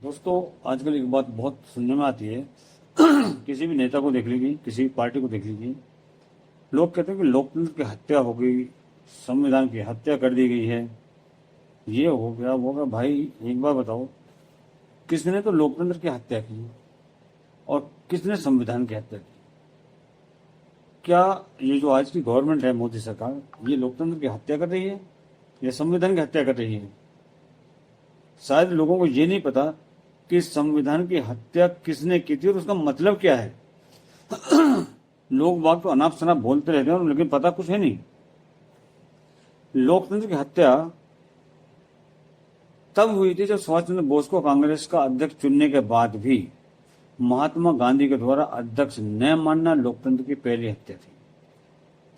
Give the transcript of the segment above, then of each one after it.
दोस्तों, आजकल एक बात बहुत सुनने में आती है। किसी भी नेता को देख लीजिए, किसी पार्टी को देख लीजिए, लोग कहते हैं कि लोकतंत्र की हत्या हो गई, संविधान की हत्या कर दी गई है, ये हो गया वो हो गया। भाई एक बार बताओ, किसने तो लोकतंत्र की हत्या की और किसने संविधान की हत्या की? क्या ये जो आज की गवर्नमेंट है, मोदी सरकार, ये लोकतंत्र की हत्या कर रही है या संविधान की हत्या कर रही है? शायद लोगों को ये नहीं पता कि संविधान की हत्या किसने की थी और उसका मतलब क्या है। लोग बाग तो अनाप शनाप बोलते रहते हैं लेकिन पता कुछ है नहीं। लोकतंत्र की हत्या तब हुई थी जब सुभाष चंद्र बोस को कांग्रेस का अध्यक्ष चुनने के बाद भी महात्मा गांधी के द्वारा अध्यक्ष न मानना लोकतंत्र की पहली हत्या थी,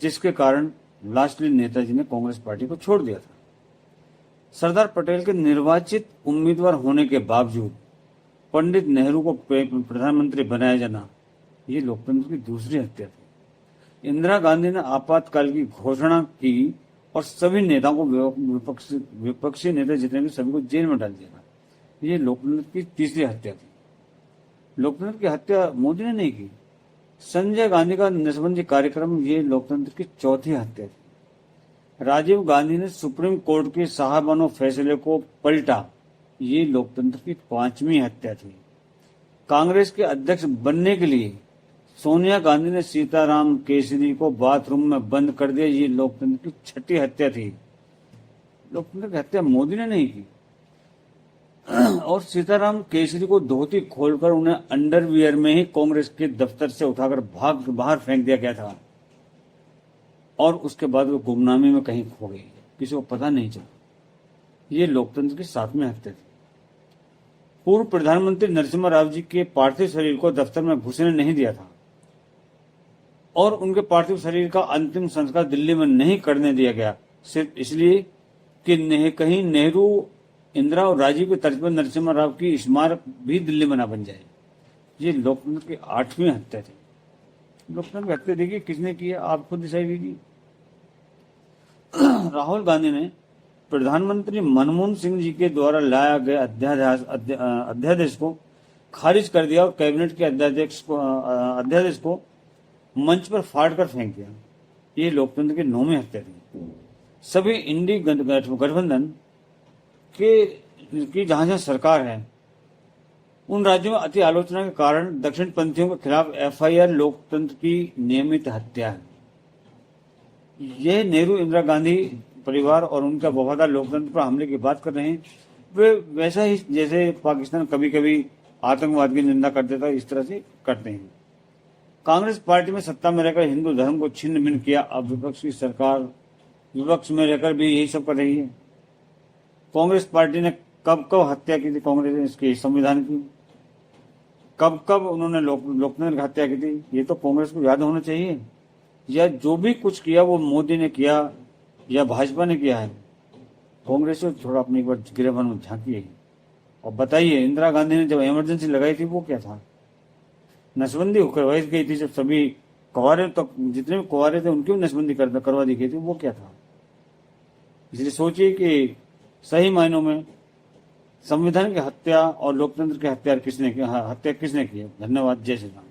जिसके कारण लास्टली नेताजी ने कांग्रेस पार्टी को छोड़ दिया था। सरदार पटेल के निर्वाचित उम्मीदवार होने के बावजूद पंडित नेहरू को प्रधानमंत्री बनाया जाना, ये लोकतंत्र की दूसरी हत्या थी। इंदिरा गांधी ने आपातकाल की घोषणा की और सभी नेताओं को, विपक्षी नेता जितने भी, सभी को जेल में डाल दिया था। ये लोकतंत्र की तीसरी हत्या थी। लोकतंत्र की हत्या मोदी ने नहीं की। संजय गांधी का नसबंदी कार्यक्रम, ये लोकतंत्र की चौथी हत्या थी। राजीव गांधी ने सुप्रीम कोर्ट के साहबानो फैसले को पलटा, ये लोकतंत्र की पांचवी हत्या थी। कांग्रेस के अध्यक्ष बनने के लिए सोनिया गांधी ने सीताराम केसरी को बाथरूम में बंद कर दिया, ये लोकतंत्र की छठी हत्या थी। लोकतंत्र की हत्या मोदी ने नहीं की। और सीताराम केसरी को धोती खोलकर उन्हें अंडरवियर में ही कांग्रेस के दफ्तर से उठाकर बाहर फेंक दिया गया था और उसके बाद वो गुमनामी में कहीं खो गई, किसी को पता नहीं चला। ये लोकतंत्र की सातवीं हत्या थी। पूर्व प्रधानमंत्री नरसिम्हा राव जी के पार्थिव शरीर को दफ्तर में घुसने नहीं दिया था और उनके पार्थिव शरीर का अंतिम संस्कार दिल्ली में नहीं करने दिया गया, सिर्फ इसलिए कि कहीं नेहरू, इंदिरा और राजीव के तर्ज पर नरसिम्हा राव की स्मारक भी दिल्ली में ना बन जाए। ये लोकतंत्र की आठवीं हत्या थी। लोकतंत्र की हत्या देखिए किसने की है, आप खुद डिसाइड कीजिए। राहुल गांधी ने प्रधानमंत्री मनमोहन सिंह जी के द्वारा लाया गया अध्यादेश को खारिज कर दिया और कैबिनेट के अध्यादेश को मंच पर फाड़ कर फेंक दिया। ये लोकतंत्र की नौवीं हत्या थी। सभी इंडी गठबंधन की जहां जहां सरकार है, उन राज्यों में अति आलोचना के कारण दक्षिण पंथियों के खिलाफ एफआईआर लोकतंत्र की नियमित हत्या है। यह नेहरू इंदिरा गांधी परिवार और उनका वफादार लोकतंत्र पर हमले की बात कर रहे हैं। वे वैसा ही जैसे पाकिस्तान कभी कभी आतंकवाद की निंदा कर देता है, इस तरह से करते हैं। कांग्रेस पार्टी में सत्ता में रहकर हिंदू धर्म को छिन्न भिन्न किया। अब विपक्ष की सरकार विपक्ष में रहकर भी यही सब कर रही है। कांग्रेस पार्टी ने कब कब हत्या की थी कांग्रेस ने इसके संविधान की, कब कब उन्होंने लोकतंत्र की हत्या की थी, ये तो कांग्रेस को याद होना चाहिए। या जो भी कुछ किया वो मोदी ने किया या भाजपा ने किया है। कांग्रेस को थोड़ा अपनी एक बार गिरेबान में झांकिए और बताइए, इंदिरा गांधी ने जब इमरजेंसी लगाई थी वो क्या था? नसबंदी करवाई गई थी जब सभी कुंवारे, तो जितने भी कुंवारे थे उनकी भी नसबंदी करवा दी गई थी, वो क्या था? इसलिए सोचिए कि सही मायनों में संविधान की हत्या और लोकतंत्र की हत्या किसने की है। धन्यवाद। जय श्री राम।